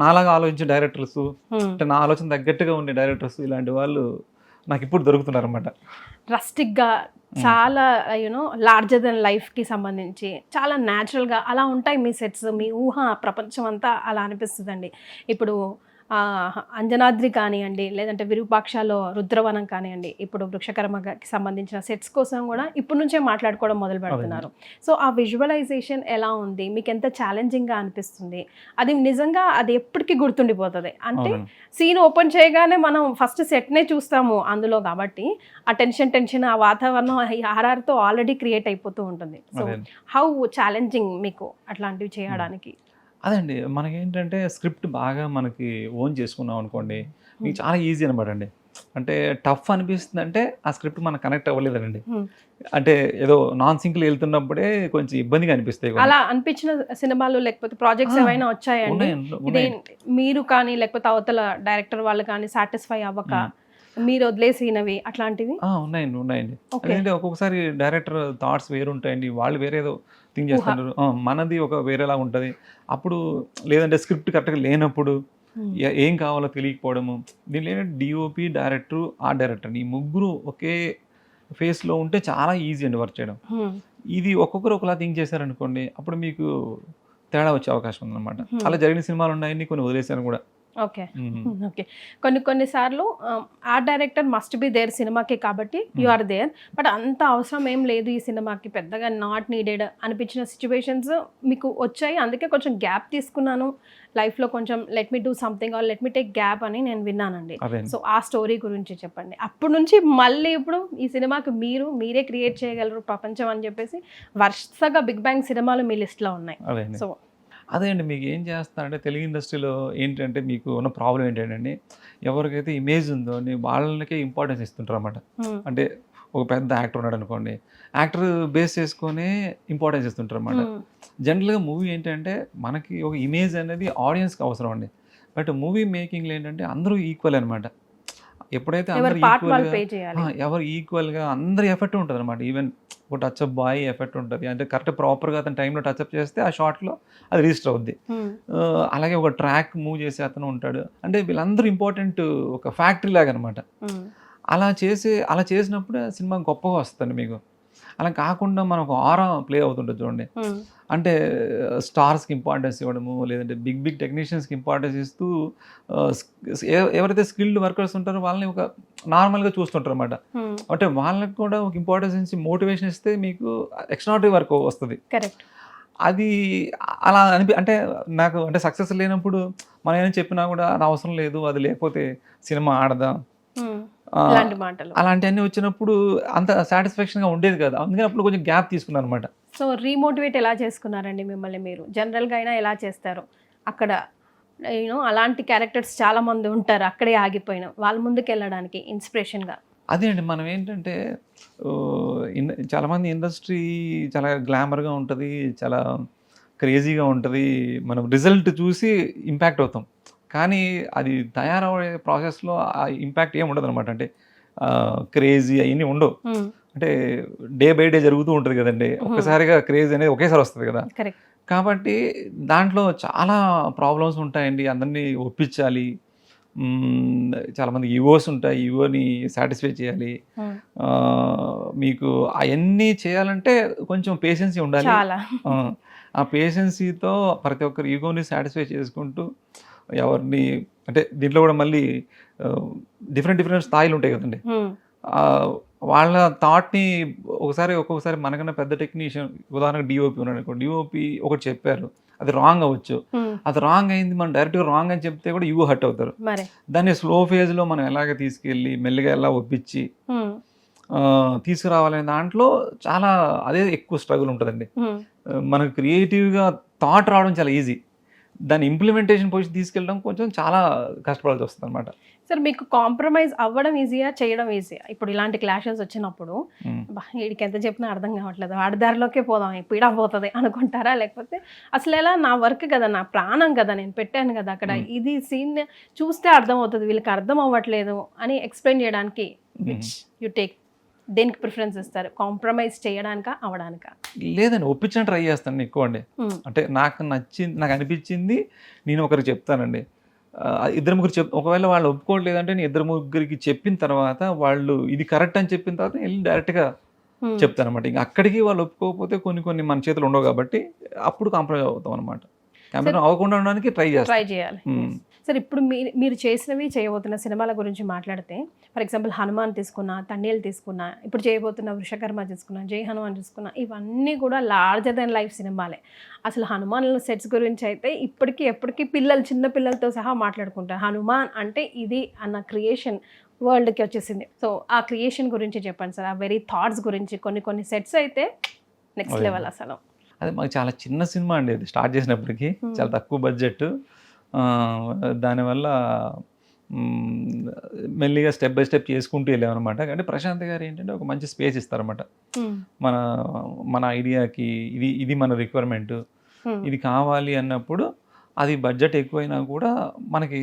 నాలాగా ఆలోచించే డైరెక్టర్స్, అంటే నా ఆలోచన తగ్గట్టుగా ఉండే డైరెక్టర్స్, ఇలాంటి వాళ్ళు నాకు ఇప్పుడు దొరుకుతున్నారు అనమాట. రస్టిక్గా చాలా లార్జర్ దెన్ లైఫ్కి సంబంధించి చాలా న్యాచురల్గా అలా ఉంటాయి మీ సెట్స్. మీ ఊహ ప్రపంచం అంతా అలా అనిపిస్తుందండి. ఇప్పుడు అంజనాద్రి కానివ్వండి, లేదంటే విరూపాక్షలో రుద్రవనం కానివ్వండి, ఇప్పుడు వృక్షకర్మకి సంబంధించిన సెట్స్ కోసం కూడా ఇప్పటి నుంచే మాట్లాడుకోవడం మొదలు పెడుతున్నారు. సో ఆ విజువలైజేషన్ ఎలా ఉంది, మీకు ఎంత ఛాలెంజింగ్గా అనిపిస్తుంది? అది నిజంగా అది ఎప్పటికీ గుర్తుండిపోతుంది. అంటే సీన్ ఓపెన్ చేయగానే మనం ఫస్ట్ సెట్నే చూస్తాము అందులో, కాబట్టి ఆ టెన్షన్ ఆ వాతావరణం ఆర్ఆర్తో ఆల్రెడీ క్రియేట్ అయిపోతూ ఉంటుంది. సో హౌ ఛాలెంజింగ్ మీకు అట్లాంటివి చేయడానికి? అదండి, మనకేంటంటే స్క్రిప్ట్ బాగా మనకి ఓన్ చేసుకున్నాం అనుకోండి, మీకు చాలా ఈజీ అనమాట అండి. అంటే టఫ్ అనిపిస్తుంది అంటే ఆ స్క్రిప్ట్ మనకు కనెక్ట్ అవ్వలేదండి. అంటే ఏదో నాన్ సింక్లో వెళ్తున్నప్పుడే కొంచెం ఇబ్బందిగా అనిపిస్తాయి. అలా అనిపించిన సినిమాలు లేకపోతే ప్రాజెక్ట్స్ ఏమైనా వచ్చాయండి మీరు కానీ, లేకపోతే అవతల డైరెక్టర్ వాళ్ళు కానీ సాటిస్ఫై అవ్వక మీరు వదిలేసినవి అట్లాంటివి? ఉన్నాయండి. ఎందుకంటే ఒక్కొక్కసారి డైరెక్టర్ థాట్స్ వేరుంటాయండి, వాళ్ళు వేరేదో థింక్ చేస్తుంటారు, మనది ఒక వేరేలా ఉంటుంది. అప్పుడు లేదంటే స్క్రిప్ట్ కరెక్ట్గా లేనప్పుడు ఏం కావాలో తెలియకపోవడము, దీనిలో ఏంటంటే డిఓపి, డైరెక్టర్, ఆర్ట్ డైరెక్టర్ ఈ ముగ్గురు ఒకే ఫేస్లో ఉంటే చాలా ఈజీ అండి వర్క్ చేయడం. ఇది ఒక్కొక్కరు ఒకలా థింక్ చేశారనుకోండి, అప్పుడు మీకు తేడా వచ్చే అవకాశం ఉందన్నమాట. అలా జరిగిన సినిమాలు ఉన్నాయని కొన్ని వదిలేశాను కూడా. ఓకే. కొన్నిసార్లు art director must be there సినిమాకి, కాబట్టి యు ఆర్ దేర్. బట్ అంత అవసరం ఏం లేదు ఈ సినిమాకి, పెద్దగా నాట్ నీడెడ్ అనిపించిన సిచ్యువేషన్స్ మీకు వచ్చాయి, అందుకే కొంచెం గ్యాప్ తీసుకున్నాను లైఫ్లో, కొంచెం let me do something or let me take gap అని నేను విన్నానండి. సో ఆ స్టోరీ గురించి చెప్పండి. అప్పటి నుంచి మళ్ళీ ఇప్పుడు ఈ సినిమాకి మీరే క్రియేట్ చేయగలరు ప్రపంచం అని చెప్పేసి వరుసగా బిగ్ బ్యాంగ్ సినిమాలు మీ లిస్ట్లో ఉన్నాయి. సో అదే అండి, మీకు ఏం చేస్తారంటే తెలుగు ఇండస్ట్రీలో ఏంటంటే మీకు ఉన్న ప్రాబ్లం ఏంటంటే ఎవరికైతే ఇమేజ్ ఉందో వాళ్ళకే ఇంపార్టెన్స్ ఇస్తుంటారు అన్నమాట. అంటే ఒక పెద్ద యాక్టర్ ఉన్నాడు అనుకోండి, యాక్టర్ బేస్ చేసుకొని ఇంపార్టెన్స్ ఇస్తుంటారు అనమాట. జనరల్గా మూవీ ఏంటంటే మనకి ఒక ఇమేజ్ అనేది ఆడియన్స్కి అవసరం అండి. బట్ మూవీ మేకింగ్లో ఏంటంటే అందరూ ఈక్వల్ అనమాట. ఎప్పుడైతే అందరూ ఎవరు ఈక్వల్గా అందరి ఎఫెక్ట్ ఉంటుంది అనమాట. ఈవెన్ ఒక టచ్అప్ బాయ్ ఎఫెక్ట్ ఉంటుంది, అంటే కరెక్ట్ ప్రాపర్గా అతని టైంలో టచ్అప్ చేస్తే ఆ షార్ట్లో అది రిజిస్టర్ అవుద్ది. అలాగే ఒక ట్రాక్ మూవ్ చేసే అతను ఉంటాడు, అంటే వీళ్ళందరూ ఇంపార్టెంట్ ఒక ఫ్యాక్టరీ లాగా అనమాట. అలా చేసినప్పుడు సినిమా గొప్పగా వస్తుంది మీకు. అలా కాకుండా మనకు ఆరా ప్లే అవుతుంటుంది చూడండి, అంటే స్టార్స్కి ఇంపార్టెన్స్ ఇవ్వడము, లేదంటే బిగ్ బిగ్ టెక్నీషియన్స్కి ఇంపార్టెన్స్ ఇస్తూ ఎవరైతే స్కిల్డ్ వర్కర్స్ ఉంటారో వాళ్ళని ఒక నార్మల్గా చూస్తుంటారు అనమాట. అంటే వాళ్ళకి కూడా ఒక ఇంపార్టెన్స్ ఇచ్చి మోటివేషన్ ఇస్తే మీకు ఎక్స్ట్రాడనరీ వర్క్ వస్తుంది. అది అలా అంటే నాకు అంటే సక్సెస్ లేనప్పుడు మనం ఏమైనా చెప్పినా కూడా అది అవసరం లేదు, అది లేకపోతే సినిమా ఆడదా, అలాంటివన్నీ వచ్చినప్పుడు అంత సాటిస్ఫాక్షన్గా ఉండేది కదా. అందుకని అప్పుడు కొంచెం గ్యాప్ తీసుకున్నాను అనమాట. సో రీమోటివేట్ ఎలా చేసుకున్నారండి మిమ్మల్ని మీరు? జనరల్గా అయినా ఎలా చేస్తారు? అక్కడ అలాంటి క్యారెక్టర్స్ చాలా మంది ఉంటారు, అక్కడే ఆగిపోయిన వాళ్ళ ముందుకు వెళ్ళడానికి ఇన్స్పిరేషన్గా. అదే అండి, మనం ఏంటంటే చాలామంది ఇండస్ట్రీ చాలా గ్లామర్గా ఉంటుంది, చాలా క్రేజీగా ఉంటుంది, మనం రిజల్ట్ చూసి ఇంపాక్ట్ అవుతాం. కానీ అది తయారయ్యే ప్రాసెస్లో ఆ ఇంపాక్ట్ ఏమి ఉండదు అనమాట. అంటే క్రేజీ అవన్నీ ఉండవు, అంటే డే బై డే జరుగుతూ ఉంటుంది కదండి. ఒక్కసారిగా క్రేజ్ అనేది ఒకేసారి వస్తుంది కదా. కాబట్టి దాంట్లో చాలా ప్రాబ్లమ్స్ ఉంటాయండి. అందరినీ ఒప్పించాలి, చాలామంది ఈవోస్ ఉంటాయి, ఈవోని సాటిస్ఫై చేయాలి. మీకు అవన్నీ చేయాలంటే కొంచెం పేషెన్సీ ఉండాలి. ఆ పేషెన్సీతో ప్రతి ఒక్కరు ఈగోని సాటిస్ఫై చేసుకుంటూ ఎవరిని, అంటే దీంట్లో కూడా మళ్ళీ డిఫరెంట్ స్థాయిలు ఉంటాయి కదండి. వాళ్ళ థాట్ని ఒక్కొక్కసారి మనకన్నా పెద్ద టెక్నీషియన్, ఉదాహరణకు డిఓపి ఉన్నాడు అనుకో, డిఓపి ఒకటి చెప్పారు, అది రాంగ్ అవ్వచ్చు. అది రాంగ్ అయింది, మనం డైరెక్ట్గా రాంగ్ అని చెప్తే కూడా ఈగో హర్ట్ అవుతారు. దాన్ని స్లో ఫేజ్లో మనం ఎలాగ తీసుకెళ్ళి మెల్లిగా ఎలా ఒప్పించి తీసుకురావాలనే దాంట్లో చాలా అదే ఎక్కువ స్ట్రగుల్ ఉంటుందండి. మనకు క్రియేటివ్గా థాట్ రావడం చాలా ఈజీ, దాని ఇంప్లిమెంటేషన్ పొజిషన్ తీసుకెళ్ళడం కొంచెం చాలా కష్టపడాల్సి వస్తుంది అనమాట. సార్, మీకు కాంప్రమైజ్ అవ్వడం ఈజీయా, చేయడం ఈజీయా? ఇప్పుడు ఇలాంటి క్లాషెస్ వచ్చినప్పుడు వీడికి ఎంత చెప్పినా అర్థం కావట్లేదు, వాడి దారిలోకే పోదాం, పీడా పోతుంది అనుకుంటారా? లేకపోతే అసలు ఎలా, నా వర్క్ కదా, నా ప్రాణం కదా, నేను పెట్టాను కదా అక్కడ, ఇది సీన్ చూస్తే అర్థం అవుతుంది, వీళ్ళకి అర్థం అవ్వట్లేదు అని ఎక్స్ప్లెయిన్ చేయడానికి విచ్ యు టేక్, దేనికి ప్రిఫరెన్స్ ఇస్తారు? కాంప్రమైజ్ చేయడానికా, అవడానికా? లేదండి, ఒప్పించిన ట్రై చేస్తాను ఎక్కువ అండి. అంటే నాకు అనిపించింది నేను ఒకరికి చెప్తానండి. ఇద్దరు ముగ్గురు ఒకవేళ వాళ్ళు ఒప్పుకోవట్లేదంటే నేను ఇద్దరు ముగ్గురికి చెప్పిన తర్వాత వాళ్ళు ఇది కరెక్ట్ అని చెప్పిన తర్వాత వెళ్ళి డైరెక్ట్గా చెప్తాను అనమాట. ఇంకా అక్కడికి వాళ్ళు ఒప్పుకోకపోతే కొన్ని మన చేతులు ఉండవు కాబట్టి అప్పుడు కాంప్రమైజ్ అవుతాం అనమాట. కాంప్రమైజ్ అవ్వకుండా ఉండడానికి ట్రై చేయాలి. సార్, ఇప్పుడు మీరు చేసినవి, చేయబోతున్న సినిమాల గురించి మాట్లాడితే, ఫర్ ఎగ్జాంపుల్ హనుమాన్ తీసుకున్నా, తండేలు తీసుకున్నా, ఇప్పుడు చేయబోతున్న వృషకర్మ తీసుకున్నా, జై హనుమాన్ తీసుకున్నా, ఇవన్నీ కూడా లార్జర్ దెన్ లైఫ్ సినిమాలే. అసలు హనుమాన్ సెట్స్ గురించి అయితే ఎప్పటికీ చిన్న పిల్లలతో సహా మాట్లాడుకుంటారు. హనుమాన్ అంటే ఇది అన్న క్రియేషన్ వరల్డ్కి వచ్చేసింది. సో ఆ క్రియేషన్ గురించి చెప్పండి సార్, ఆ వెరీ థాట్స్ గురించి. కొన్ని సెట్స్ అయితే నెక్స్ట్ లెవెల్ అసలు. అది మాకు చాలా చిన్న సినిమా అండి, అది స్టార్ట్ చేసినప్పటికీ చాలా తక్కువ బడ్జెట్. దానివల్ల మెల్లిగా స్టెప్ బై స్టెప్ చేసుకుంటూ వెళ్ళామన్నమాట. అంటే ప్రశాంత్ గారు ఏంటంటే ఒక మంచి స్పేస్ ఇస్తారన్నమాట. మన ఐడియాకి ఇది మన రిక్వైర్మెంట్, ఇది కావాలి అన్నప్పుడు అది బడ్జెట్ ఎక్కువైనా కూడా మనకి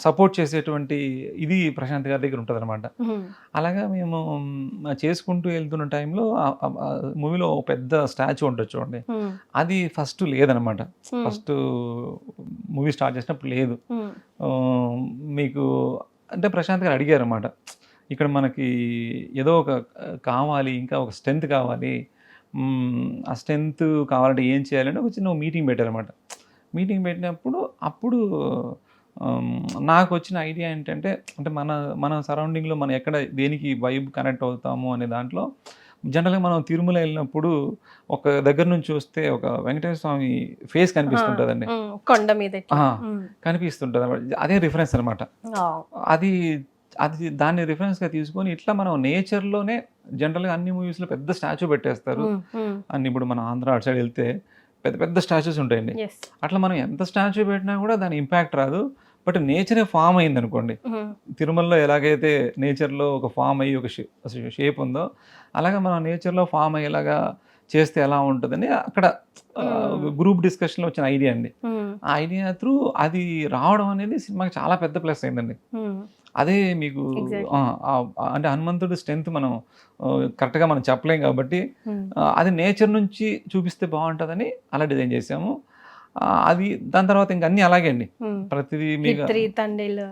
సపోర్ట్ చేసేటువంటి ఇది ప్రశాంత్ గారి దగ్గర ఉంటుంది అనమాట. అలాగా మేము చేసుకుంటూ వెళ్తున్న టైంలో మూవీలో పెద్ద స్టాచ్యూ ఉంటుంది చూడండి, అది ఫస్ట్ లేదనమాట. ఫస్ట్ మూవీ స్టార్ట్ చేసినప్పుడు లేదు. మీకు అంటే ప్రశాంత్ గారు అడిగారు అనమాట, ఇక్కడ మనకి ఏదో ఒక కావాలి, ఇంకా ఒక స్ట్రెంత్ కావాలి, ఆ స్ట్రెంత్ కావాలంటే ఏం చేయాలంటే ఒక చిన్న మీటింగ్ పెట్టారనమాట. మీటింగ్ పెట్టినప్పుడు అప్పుడు నాకు వచ్చిన ఐడియా ఏంటంటే, అంటే మన సరౌండింగ్లో మనం ఎక్కడ దేనికి వైబ్ కనెక్ట్ అవుతాము అనే దాంట్లో జనరల్గా మనం తిరుమల వెళ్ళినప్పుడు ఒక దగ్గర నుంచి చూస్తే ఒక వెంకటేశ్వర స్వామి ఫేస్ కనిపిస్తుంటుందండి, కొండ మీద కనిపిస్తుంటుంది. అదే రిఫరెన్స్ అనమాట. అది దాన్ని రిఫరెన్స్గా తీసుకొని ఇట్లా మనం నేచర్లోనే జనరల్గా అన్ని మూవీస్లో పెద్ద స్టాచ్యూ పెట్టేస్తారు అన్ని. ఇప్పుడు మన ఆంధ్ర అటు సైడ్ వెళ్తే పెద్ద స్టాచ్యూస్ ఉంటాయండి. అట్లా మనం ఎంత స్టాచ్యూ పెట్టినా కూడా దాని ఇంపాక్ట్ రాదు. బట్ నేచరే ఫామ్ అయింది అనుకోండి, తిరుమలలో ఎలాగైతే నేచర్లో ఒక ఫామ్ అయ్యి ఒక షేప్ ఉందో అలాగా మనం నేచర్లో ఫామ్ అయ్యేలాగా చేస్తే ఎలా ఉంటుందని అక్కడ గ్రూప్ డిస్కషన్లో వచ్చిన ఐడియా అండి. ఆ ఐడియా త్రూ అది రావడం అనేది సినిమాకి చాలా పెద్ద ప్లస్ అయిందండి. అదే మీకు అంటే హనుమంతుడి స్ట్రెంత్ మనం కరెక్ట్గా మనం చెప్పలేం కాబట్టి అది నేచర్ నుంచి చూపిస్తే బాగుంటుందని అలా డిజైన్ చేసాము. అది దాని తర్వాత ఇంక అన్నీ అలాగే అండి. ప్రతిదీ మీకు తండేలు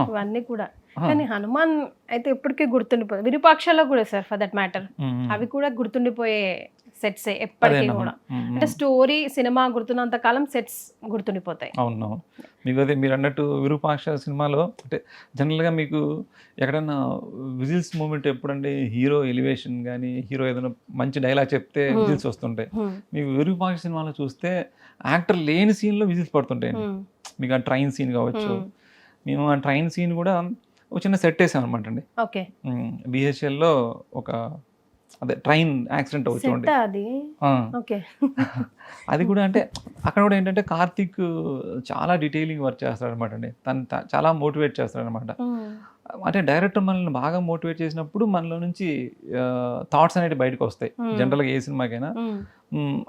ఇవన్నీ కూడా. కానీ హనుమాన్ అయితే ఎప్పటికీ గుర్తుండిపోతుంది. విరూపాక్షలో కూడా సార్ ఫర్ దట్ మ్యాటర్ అవి కూడా గుర్తుండిపోయే సెట్స్ ఎప్పటికీ కూడా. అంటే స్టోరీ సినిమా గుర్తున్నంత కాలం సెట్స్ గుర్తుండిపోతాయి. అవును. మీకు అదే మీరు అన్నట్టు విరూపాక్ష సినిమాలో అంటే జనరల్గా మీకు ఎక్కడైనా విజిల్స్ మూమెంట్ ఎప్పుడంటే హీరో ఎలివేషన్ కానీ హీరో ఏదైనా మంచి డైలాగ్ చెప్తే విజిల్స్ వస్తుంటాయి. మీకు విరూపాక్ష సినిమాలో చూస్తే యాక్టర్ లేని సీన్లో విజిల్స్ పడుతుంటాయి. మీకు ఆ ట్రైన్ సీన్ కావచ్చు. మేము ఆ ట్రైన్ సీన్ కూడా ఒక చిన్న సెట్ వేసాం అనమాట అండి. ఓకే. బిహెచ్ఎల్లో ఒక అదే ట్రైన్ యాక్సిడెంట్ అవుతుంది. అది కూడా అంటే అక్కడ కూడా ఏంటంటే కార్తీక్ చాలా డీటెయిలింగ్ వర్క్ చేస్తాడు అనమాట అండి. తను చాలా మోటివేట్ చేస్తాడు అనమాట. అంటే డైరెక్టర్ మనల్ని బాగా మోటివేట్ చేసినప్పుడు మనలో నుంచి థాట్స్ అనేవి బయటకు వస్తాయి జనరల్గా ఏ సినిమాకైనా.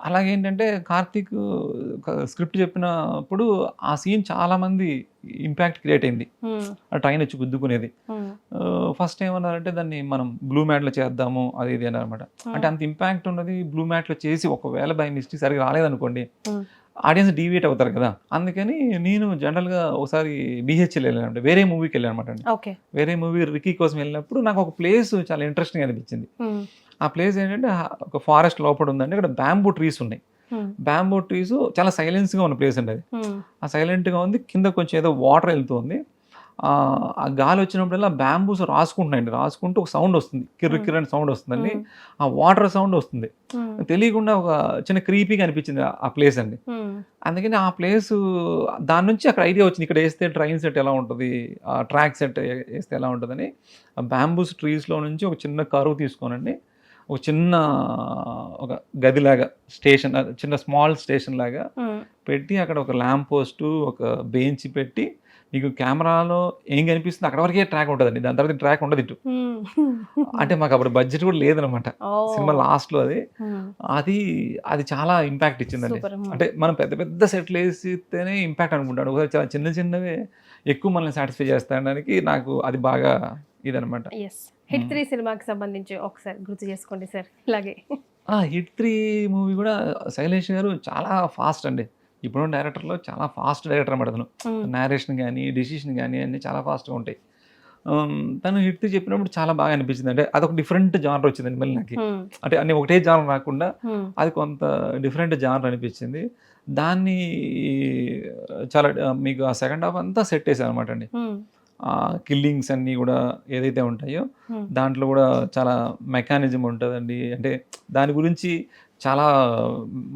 అలాగేంటంటే కార్తీక్ స్క్రిప్ట్ చెప్పినప్పుడు ఆ సీన్ చాలా మంది ఇంపాక్ట్ క్రియేట్ అయింది. ఆ ట్రైన్ వచ్చి గుద్దుకునేది ఫస్ట్ ఏమన్నారంటే దాన్ని మనం బ్లూ మ్యాట్లో చేద్దాము అది ఇది అన్నమాట. అంటే అంత ఇంపాక్ట్ ఉన్నది బ్లూ మ్యాట్లో చేసి ఒకవేళ బై మిస్టేక్ సరిగ్గా రాలేదనుకోండి ఆడియన్స్ డీవియేట్ అవుతారు కదా. అందుకని నేను జనరల్గా ఒకసారి బిహెచ్ఎల్ వెళ్ళాను, వేరే మూవీకి వెళ్ళాను అనమాట అండి. వేరే మూవీ రికీ కోసం వెళ్ళినప్పుడు నాకు ఒక ప్లేస్ చాలా ఇంట్రెస్టింగ్ అనిపించింది. ఆ ప్లేస్ ఏంటంటే ఒక ఫారెస్ట్ లోపల ఉందండి. అక్కడ బ్యాంబూ ట్రీస్ ఉన్నాయి. బ్యాంబూ ట్రీస్ చాలా సైలెన్స్గా ఉన్న ప్లేస్ అండి. అది ఆ సైలెంట్గా ఉంది. కింద కొంచెం ఏదో వాటర్ వెళ్తుంది. ఆ గాలి వచ్చినప్పుడల్లా బ్యాంబూస్ రాసుకుంటున్నాయండి. రాసుకుంటూ ఒక సౌండ్ వస్తుంది, కిర్ర కిర్రని సౌండ్ వస్తుందండి. ఆ వాటర్ సౌండ్ వస్తుంది. తెలియకుండా ఒక చిన్న క్రీపీగా అనిపించింది ఆ ప్లేస్ అండి. అందుకని ఆ ప్లేస్ దాని నుంచి అక్కడ ఐడియా వచ్చింది, ఇక్కడ వేస్తే ట్రైన్ సెట్ ఎలా ఉంటుంది, ఆ ట్రాక్ సెట్ వేస్తే ఎలా ఉంటుందని. ఆ బ్యాంబూస్ ట్రీస్లో నుంచి ఒక చిన్న కరువు తీసుకోనండి, ఒక చిన్న ఒక గదిలాగా స్టేషన్, చిన్న స్మాల్ స్టేషన్ లాగా పెట్టి అక్కడ ఒక ల్యాంప్ పోస్టు ఒక బెంచ్ పెట్టి మీకు కెమెరాలో ఏం కనిపిస్తుంది అక్కడ వరకే ట్రాక్ ఉంటుందండి. దాని తర్వాత ట్రాక్ ఉండదు ఇటు. అంటే మాకు అప్పుడు బడ్జెట్ కూడా లేదనమాట సినిమా లాస్ట్లో. అది అది చాలా ఇంపాక్ట్ ఇచ్చిందండి. అంటే మనం పెద్ద పెద్ద సెట్లు వేసితేనే ఇంపాక్ట్ అనుకుంటాడు, ఒకసారి చాలా చిన్న చిన్నవే ఎక్కువ మనల్ని సాటిస్ఫై చేస్తానికి నాకు అది బాగా ఇదనమాట. హిట్ 3 సినిమాకి సంబంధించి ఒకసారి గుర్తు చేసుకోండి సార్. ఇలాగే హిట్ 3 మూవీ కూడా శైలేష్ గారు చాలా ఫాస్ట్ అండి. ఇప్పుడు డైరెక్టర్లో చాలా ఫాస్ట్ డైరెక్టర్ అన్నమాట. అతను నేరేషన్ కానీ డిసిషన్ కానీ అన్నీ చాలా ఫాస్ట్గా ఉంటాయి. తను హిట్ చెప్పినప్పుడు చాలా బాగా అనిపించింది. అంటే అదొక డిఫరెంట్ జానర్ వచ్చిందండి మళ్ళీ నాకు. అంటే అన్ని ఒకటే జానర్ రాకుండా అది కొంత డిఫరెంట్ జానర్ అనిపించింది. దాన్ని చాలా మీకు ఆ సెకండ్ హాఫ్ అంతా సెట్ వేసాను అనమాట అండి. కిల్లింగ్స్ అన్నీ కూడా ఏదైతే ఉంటాయో దాంట్లో కూడా చాలా మెకానిజం ఉంటుందండి. అంటే దాని గురించి చాలా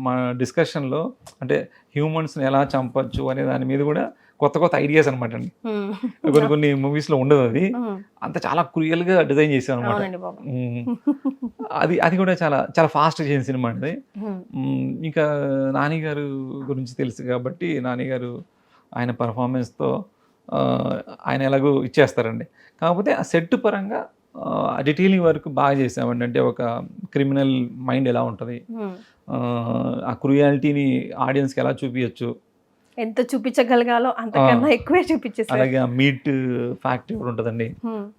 మా డిస్కషన్లో అంటే హ్యూమన్స్ని ఎలా చంపచ్చు అనే దాని మీద కూడా కొత్త కొత్త ఐడియాస్ అనమాట అండి. కొన్ని కొన్ని మూవీస్లో ఉండదు అది. అంత చాలా క్రూయల్గా డిజైన్ చేశాను అనమాట. అది కూడా చాలా చాలా ఫాస్ట్గా చేసిన సినిమా అండి. ఇంకా నాని గారు గురించి తెలుసు కాబట్టి నాని గారు ఆయన పర్ఫార్మెన్స్తో ఆయన ఎలాగో ఇచ్చేస్తారండి. కాకపోతే ఆ సెట్ పరంగా డీటెయిలింగ్ వర్క్ బాగా చేసామండి. అంటే ఒక క్రిమినల్ మైండ్ ఎలా ఉంటుంది, ఆ క్రూయాలిటీని ఆడియన్స్కి ఎలా చూపించచ్చు, ఎంత చూపించగలగాలో అంతకన్నా ఎక్కువే చూపించేసారు. అలాగే మీట్ ఫ్యాక్టరీ కూడా ఉంటుందండి.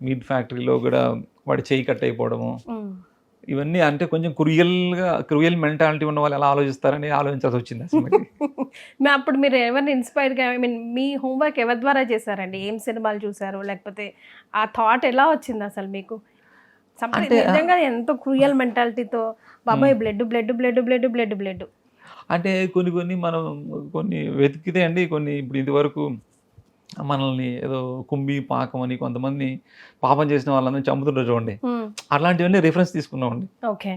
మీట్ ఫ్యాక్టరీలో కూడా వాడి చేయి కట్ అయిపోవడము, ఇవన్నీ అంటే కొంచెం క్రూయల్ మెంటాలిటీ ఉన్న వాళ్ళు ఎలా ఆలోచిస్తారని ఆలోచించాల్సి వచ్చింది అసలు. అప్పుడు మీరు ఎవరిని ఇన్స్పైర్గా మీ హోంవర్క్ ఎవరి ద్వారా చేశారండి? ఏం సినిమాలు చూసారు, లేకపోతే ఆ థాట్ ఎలా వచ్చింది అసలు మీకు? నిజంగా ఎంతో క్రూయల్ మెంటాలిటీతో బాబాయ్ blood blood blood blood blood blood అంటే కొన్ని మనం కొన్ని వెతికితే అండి, కొన్ని ఇప్పుడు ఇదివరకు మనల్ని ఏదో కుంభి పాకం అని కొంతమంది పాపం చేసిన వాళ్ళని చంపుతుంటారు చూడండి, అలాంటివన్నీ రిఫరెన్స్ తీసుకున్నామండి. ఓకే,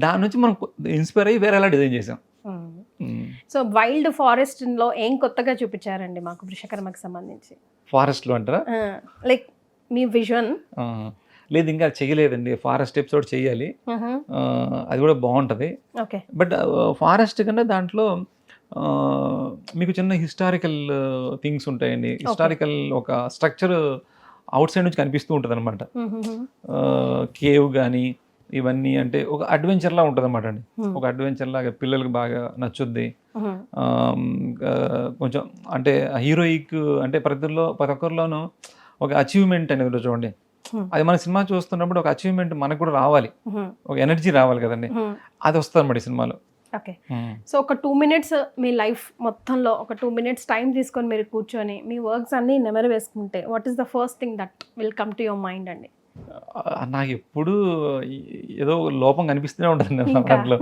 దాని నుంచి మనం ఇన్స్పైర్ అయ్యి వేరేలా డిజైన్ చేసాం. సో వైల్డ్ ఫారెస్ట్ లో ఏం కొత్తగా చూపించారండి మాకు విశ్వకర్మకి సంబంధించి? ఫారెస్ట్ లో అంటారా? లైక్ మీ విజన్ లేదు, ఇంకా చేయలేదండి. ఫారెస్ట్ ఎపిసోడ్ చేయాలి, అది కూడా బాగుంటుంది. బట్ ఫారెస్ట్ కన్నా దాంట్లో మీకు చిన్న హిస్టారికల్ థింగ్స్ ఉంటాయండి. హిస్టారికల్ ఒక స్ట్రక్చర్ అవుట్ సైడ్ నుంచి కనిపిస్తూ ఉంటుంది అనమాట. కేవ్ కానీ ఇవన్నీ అంటే ఒక అడ్వెంచర్లా ఉంటుంది అన్నమాట అండి. ఒక అడ్వెంచర్ లాగా పిల్లలకి బాగా నచ్చుద్ది. కొంచెం అంటే హీరోయిక్ అంటే ప్రతి ఒక్కరిలోనూ ఒక అచీవ్మెంట్ అనేది ఉంటుంది చూడండి. అది మన సినిమా చూస్తున్నప్పుడు ఒక అచీవ్మెంట్ మనకు కూడా రావాలి, ఒక ఎనర్జీ రావాలి కదండి, అది వస్తుంది అన్నమాట ఈ సినిమాలో. ఓకే. సో ఒక 2 minutes మీ లైఫ్ మొత్తంలో ఒక 2 minutes టైం తీసుకొని మీరు కూర్చొని మీ వర్క్స్ అన్నీ నెమరు వేసుకుంటే what is the first thing that will come to your mind అండి? నాకు ఎప్పుడు ఏదో లోపం కనిపిస్తూనే ఉంటుంది దాంట్లో,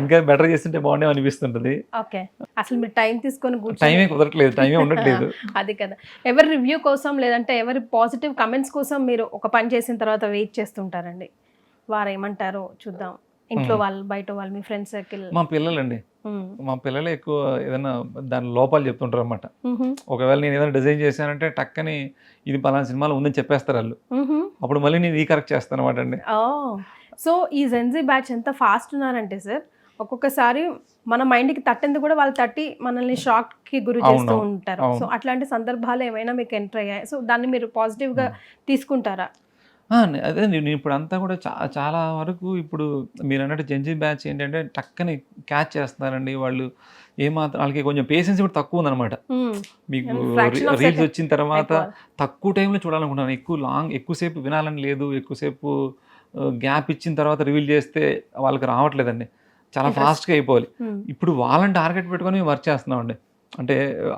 ఇంకా బెటర్ చేస్తుంటే బాగుండే అనిపిస్తుంటది. ఓకే. అసలు మీరు టైం తీసుకొని కూర్చొని టైమే కుదరట్లేదు, టైమే ఉండట్లేదు. అది కదా, ఎవరి రివ్యూ కోసం లేదంటే ఎవరి పాజిటివ్ కమెంట్స్ కోసం మీరు ఒక పని చేసిన తర్వాత వెయిట్ చేస్తుంటారండి? వారు ఏమంటారో చూద్దాం, ఇంట్లో వాళ్ళు, బయట వాళ్ళు, మీ ఫ్రెండ్ సర్కిల్? మా పిల్లలండి, మా పిల్లలే ఎక్కువ ఏదైనా దాని లోపాలు చెప్తుంటారు అనమాట. ఒకవేళ నేను ఏదైనా డిజైన్ చేశానంటే టక్కని ఇది పలానా సినిమాలో ఉందని చెప్పేస్తారు వాళ్ళు. అప్పుడు మళ్ళీ నేను రీకరెక్ట్ చేస్తాను అనమాట అండి. సో ఈ జెన్జీ బ్యాచ్ ఎంత ఫాస్ట్ ఉన్నారంటే సార్, ఒక్కొక్కసారి మన మైండ్కి తట్టేందుకు కూడా వాళ్ళు తట్టి మనల్ని షాక్కి గురి చేస్తూ ఉంటారు. సో అట్లాంటి సందర్భాలు ఏమైనా మీకు ఎంటర్ అయ్యాయి? సో దాన్ని మీరు పాజిటివ్గా తీసుకుంటారా? అదే నేను ఇప్పుడు అంతా కూడా చాలా వరకు ఇప్పుడు మీరు అన్నట్టు జెన్జీ బ్యాచ్ ఏంటంటే టక్కని క్యాచ్ చేస్తున్నారండి వాళ్ళు. ఏమాత్రం వాళ్ళకి కొంచెం పేషెన్స్ కూడా తక్కువ ఉందన్నమాట. మీకు రీల్స్ వచ్చిన తర్వాత తక్కువ టైంలో చూడాలనుకుంటున్నాను, ఎక్కువసేపు వినాలని లేదు, ఎక్కువసేపు గ్యాప్ ఇచ్చిన తర్వాత రివీల్ చేస్తే వాళ్ళకి రావట్లేదండి, చాలా ఫాస్ట్గా అయిపోవాలి. ఇప్పుడు వాళ్ళని టార్గెట్ పెట్టుకొని మేము వర్క్ చేస్తున్నామండి. అంటే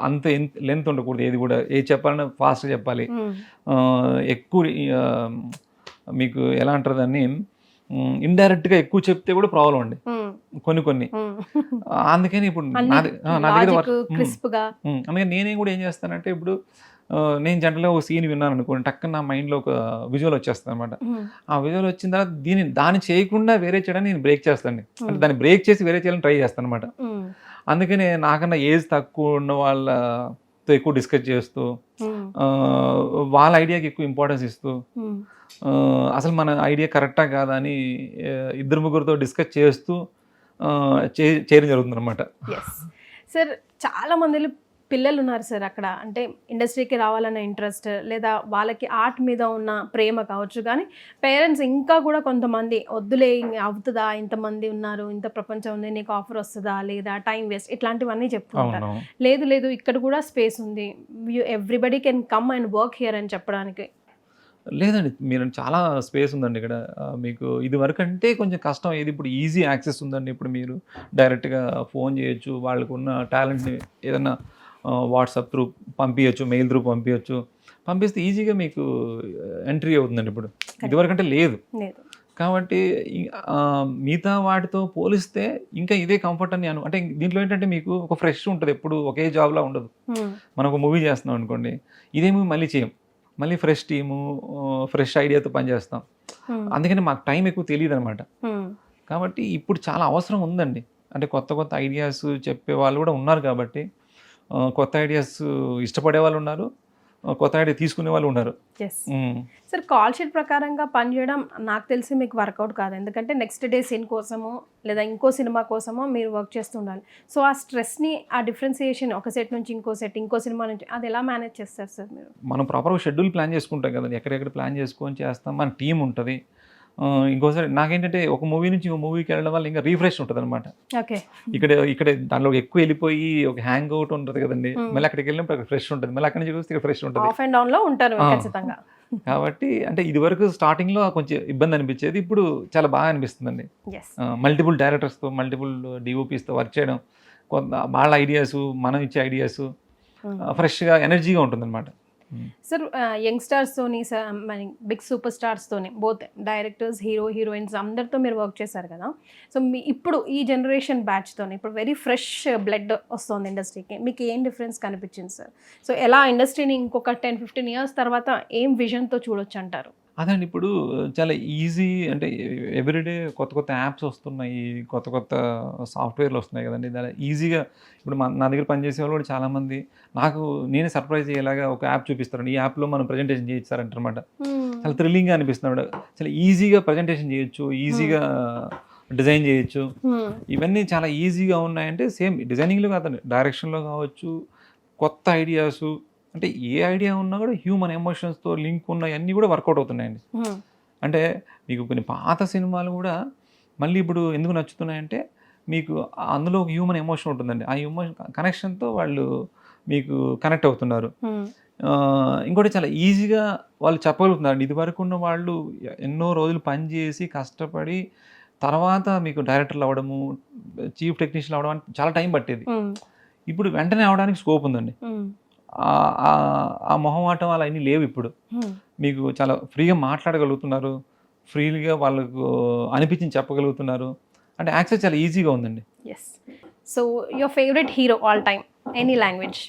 అంత లెంత్ ఉండకూడదు, ఏది కూడా ఏది చెప్పాలన్నా ఫాస్ట్గా చెప్పాలి. ఎక్కువ మీకు ఎలా అంటారు దాన్ని, ఇండైరెక్ట్గా ఎక్కువ చెప్తే కూడా ప్రాబ్లం అండి కొన్ని. అందుకని ఇప్పుడు నా దగ్గర అందుకని నేనేం కూడా ఏం చేస్తానంటే, ఇప్పుడు నేను జనరల్గా ఒక సీన్ విన్నాను అనుకోండి, టక్కన నా మైండ్లో ఒక విజువల్ వచ్చేస్తుంది అనమాట. ఆ విజువల్ వచ్చిన తర్వాత దాన్ని చేయకుండా వేరే చేయడానికి నేను బ్రేక్ చేస్తాను, అంటే దాన్ని బ్రేక్ చేసి వేరే చేయాలని ట్రై చేస్తాను అనమాట. అందుకని నాకన్నా ఏజ్ తక్కువ ఉన్న వాళ్ళతో ఎక్కువ డిస్కస్ చేస్తూ, వాళ్ళ ఐడియాకి ఎక్కువ ఇంపార్టెన్స్ ఇస్తూ, అసలు మన ఐడియా కరెక్టా కాదా అని 2-3 డిస్కస్ చేస్తూ చేయడం జరుగుతుంది అనమాట. సార్ చాలా మంది పిల్లలు ఉన్నారు సార్ అక్కడ, అంటే ఇండస్ట్రీకి రావాలన్న ఇంట్రెస్ట్ లేదా వాళ్ళకి ఆర్ట్ మీద ఉన్న ప్రేమ కావచ్చు, కానీ పేరెంట్స్ ఇంకా కూడా కొంతమంది వద్దులే అవుతుందా, ఇంతమంది ఉన్నారు, ఇంత ప్రపంచం ఉంది, నీకు ఆఫర్ వస్తుందా లేదా, టైం వేస్ట్, ఇట్లాంటివన్నీ చెప్తుంటారు. లేదు ఇక్కడ కూడా స్పేస్ ఉంది, everybody can come and work here అని చెప్పడానికి. లేదండి, మీరు చాలా స్పేస్ ఉందండి ఇక్కడ. మీకు ఇది వరకు అంటే కొంచెం కష్టం, ఏది ఇప్పుడు ఈజీ యాక్సెస్ ఉందండి. ఇప్పుడు మీరు డైరెక్ట్గా ఫోన్ చేయొచ్చు, వాళ్ళకు ఉన్న టాలెంట్ని ఏదన్నా వాట్సాప్ త్రూ పంపించచ్చు, మెయిల్ త్రూ పంపిస్తే ఈజీగా మీకు ఎంట్రీ అవుతుందండి. ఇప్పుడు ఇదివరకంటే లేదు కాబట్టి మిగతా వాటితో పోలిస్తే ఇంకా ఇదే కంఫర్ట్ అని అంటే దీంట్లో ఏంటంటే మీకు ఒక ఫ్రెష్ ఉంటుంది, ఎప్పుడు ఒకే జాబ్లా ఉండదు. మనం ఒక మూవీ చేస్తున్నాం అనుకోండి, ఇదే మూవీ మళ్ళీ చేయం, మళ్ళీ ఫ్రెష్ టీము, ఫ్రెష్ ఐడియాతో పనిచేస్తాం. అందుకని మాకు టైం ఎక్కువ తెలియదు అనమాట. కాబట్టి ఇప్పుడు చాలా అవసరం ఉందండి, అంటే కొత్త ఐడియాస్ చెప్పే వాళ్ళు కూడా ఉన్నారు కాబట్టి, కొత్త ఐడియాస్ ఇష్టపడే వాళ్ళు ఉన్నారు, కొత్త ఐడియా తీసుకునే వాళ్ళు ఉన్నారు. సార్ కాల్ షీట్ ప్రకారంగా పనిచేయడం నాకు తెలిసి మీకు వర్కౌట్ కాదు, ఎందుకంటే నెక్స్ట్ డే సీన్ కోసమో లేదా ఇంకో సినిమా కోసమో మీరు వర్క్ చేస్తూ ఉండాలి. సో ఆ స్ట్రెస్ని, ఆ డిఫరెన్సియేషన్ ఒక సెట్ నుంచి ఇంకో సెట్, ఇంకో సినిమా నుంచి, అది ఎలా మేనేజ్ చేస్తారు సార్ మీరు? మనం ప్రాపర్గా షెడ్యూల్ ప్లాన్ చేసుకుంటాం కదండి, ఎక్కడెక్కడ ప్లాన్ చేసుకొని చేస్తాం, మన టీం ఉంటుంది. ఇంకోసారి నాకేంటంటే ఒక మూవీ నుంచి ఇంకో మూవీకి వెళ్ళడం వల్ల ఇంకా రీఫ్రెష్ ఉంటుంది అనమాట. ఇక్కడ దాంట్లో ఎక్కువ వెళ్ళిపోయి ఒక హ్యాంగ్ అవుట్ ఉంటుంది కదండి, మళ్ళీ అక్కడికి వెళ్ళినప్పుడు అక్కడ ఫ్రెష్ ఉంటుంది, మళ్ళీ అక్కడి నుంచి చూస్తే ఇక్కడ ఫ్రెష్ ఉంటుంది. ఆఫ్ అండ్ డౌన్ లో ఉంటారు ఖచ్చితంగా. కాబట్టి అంటే ఇది వరకు స్టార్టింగ్లో కొంచెం ఇబ్బంది అనిపించేది, ఇప్పుడు చాలా బాగా అనిపిస్తుందండి. మల్టిపుల్ డైరెక్టర్స్తో, మల్టిపుల్ డిఓపీస్తో వర్క్ చేయడం, వాళ్ళ ఐడియాస్, మనం ఇచ్చే ఐడియాస్ ఫ్రెష్గా ఎనర్జీగా ఉంటుంది అనమాట. సార్ యంగ్స్టర్స్తోని, బిగ్ సూపర్ స్టార్స్తోని, బోత్ డైరెక్టర్స్, హీరోయిన్స్ అందరితో మీరు వర్క్ చేశారు కదా. సో ఇప్పుడు ఈ జనరేషన్ బ్యాచ్తోని ఇప్పుడు వెరీ ఫ్రెష్ బ్లడ్ వస్తుంది ఇండస్ట్రీకి, మీకు ఏం డిఫరెన్స్ కనిపించింది సార్? సో ఎలా ఇండస్ట్రీని ఇంకొక 10-15 ఇయర్స్ తర్వాత ఏం విజన్తో చూడొచ్చు అంటారు? అదండి, ఇప్పుడు చాలా ఈజీ, అంటే ఎవ్రీడే కొత్త యాప్స్ వస్తున్నాయి, కొత్త సాఫ్ట్వేర్లు వస్తున్నాయి కదండి. దాని ఈజీగా ఇప్పుడు నా దగ్గర పనిచేసే వాళ్ళు కూడా చాలామంది నేనే సర్ప్రైజ్ అయ్యేలాగా ఒక యాప్ చూపిస్తారండి, ఈ యాప్లో మనం ప్రజెంటేషన్ చేయిస్తారంటారన్నమాట. చాలా థ్రిల్లింగ్గా అనిపిస్తున్నాడు, చాలా ఈజీగా ప్రజెంటేషన్ చేయొచ్చు, ఈజీగా డిజైన్ చేయొచ్చు. ఇవన్నీ చాలా ఈజీగా ఉన్నాయంటే సేమ్ డిజైనింగ్లో కాదండి, డైరెక్షన్లో కావచ్చు, కొత్త ఐడియాసు, అంటే ఏ ఐడియా ఉన్నా కూడా హ్యూమన్ ఎమోషన్స్తో లింక్ ఉన్నవన్నీ కూడా వర్కౌట్ అవుతున్నాయండి. అంటే మీకు కొన్ని పాత సినిమాలు కూడా మళ్ళీ ఇప్పుడు ఎందుకు నచ్చుతున్నాయంటే మీకు అందులో ఒక హ్యూమన్ ఎమోషన్ ఉంటుందండి. ఆ హ్యూమన్ కనెక్షన్తో వాళ్ళు మీకు కనెక్ట్ అవుతున్నారు. ఇంకోటి చాలా ఈజీగా వాళ్ళు చెప్పగలుగుతున్నారు. ఇదివరకు ఉన్న వాళ్ళు ఎన్నో రోజులు పనిచేసి కష్టపడి తర్వాత మీకు డైరెక్టర్లు అవ్వడము, చీఫ్ టెక్నీషియన్ అవ్వడం అంటే చాలా టైం పట్టేది. ఇప్పుడు వెంటనే అవడానికి స్కోప్ ఉందండి. ఆ మొహమాటం అలా అన్నీ లేవు ఇప్పుడు. మీకు చాలా ఫ్రీగా మాట్లాడగలుగుతున్నారు, ఫ్రీగా వాళ్ళకు అనిపించింది చెప్పగలుగుతున్నారు. అంటే యాక్సెస్ చాలా ఈజీగా ఉందండి. Yes. So your favourite hero all time, any language?